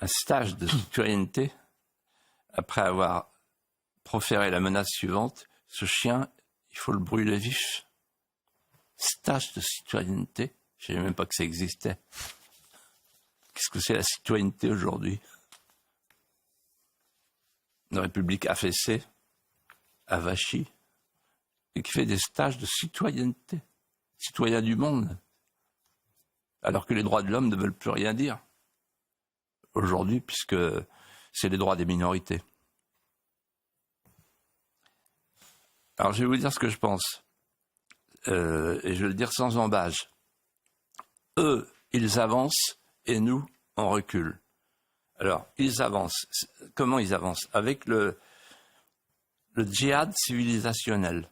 un stage de citoyenneté après avoir proféré la menace suivante, ce chien, il faut le brûler vif. Stage de citoyenneté, je ne savais même pas que ça existait. Qu'est-ce que c'est la citoyenneté aujourd'hui? Une république affaissée, avachie, et qui fait des stages de citoyenneté, citoyen du monde, alors que les droits de l'homme ne veulent plus rien dire aujourd'hui, puisque c'est les droits des minorités. Alors je vais vous dire ce que je pense, et je vais le dire sans embâche. Eux, ils avancent, et nous, on recule. Alors, ils avancent. Comment ils avancent? Avec le djihad civilisationnel.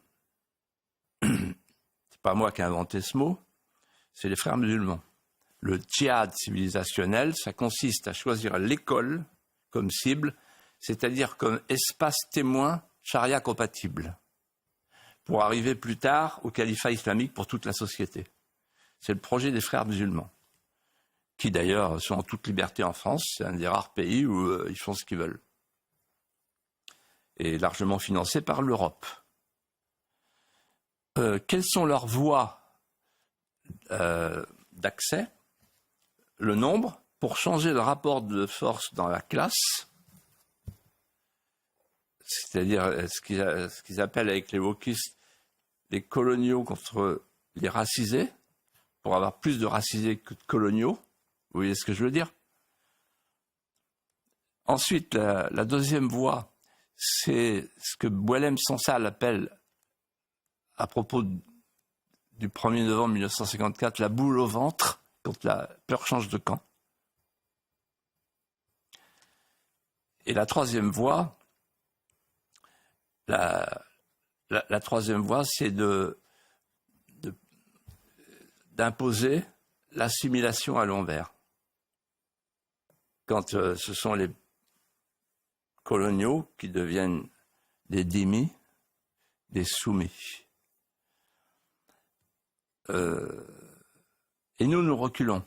C'est pas moi qui ai inventé ce mot, c'est les frères musulmans. Le djihad civilisationnel, ça consiste à choisir l'école comme cible, c'est-à-dire comme espace témoin charia compatible, pour arriver plus tard au califat islamique pour toute la société. C'est le projet des frères musulmans, qui d'ailleurs sont en toute liberté en France. C'est un des rares pays où ils font ce qu'ils veulent. Et largement financé par l'Europe. Quelles sont leurs voies d'accès? Le nombre, pour changer le rapport de force dans la classe, c'est-à-dire ce qu'ils appellent avec les wokistes les coloniaux contre les racisés, pour avoir plus de racisés que de coloniaux. Vous voyez ce que je veux dire? Ensuite, la deuxième voie, c'est ce que Boualem Sansal appelle, à propos du 1er novembre 1954, la boule au ventre, quand la peur change de camp. Et la troisième voie, la troisième voie, c'est d'imposer l'assimilation à l'envers. Quand ce sont les coloniaux qui deviennent des dhimmis, des soumis. Et nous reculons.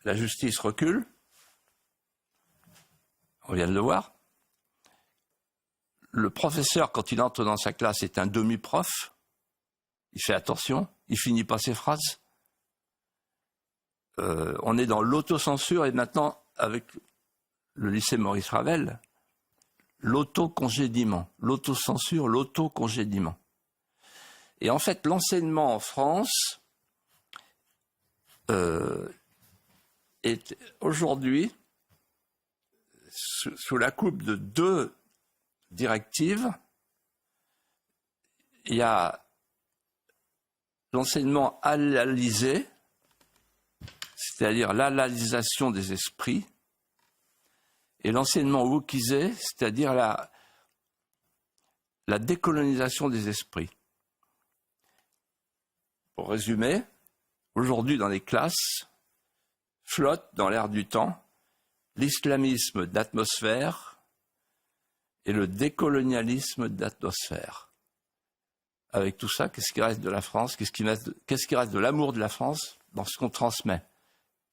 La justice recule, on vient de le voir. Le professeur, quand il entre dans sa classe, est un demi-prof. Il fait attention, il finit pas ses phrases. On est dans l'autocensure et maintenant, avec le lycée Maurice Ravel, l'autocongédiement, l'autocensure, l'autocongédiement. Et en fait, l'enseignement en France est aujourd'hui sous la coupe de deux directives. Il y a l'enseignement halalisé, c'est-à-dire l'halalisation des esprits, et l'enseignement wokisé, c'est-à-dire la décolonisation des esprits. Pour résumer, aujourd'hui dans les classes, flotte dans l'air du temps l'islamisme d'atmosphère et le décolonialisme d'atmosphère. Avec tout ça, qu'est-ce qui reste de la France? Qu'est-ce qui reste de l'amour de la France dans ce qu'on transmet?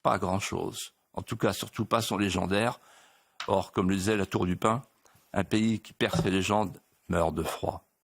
Pas grand-chose. En tout cas, surtout pas son légendaire. Or, comme le disait la Tour du Pin, un pays qui perd ses légendes meurt de froid.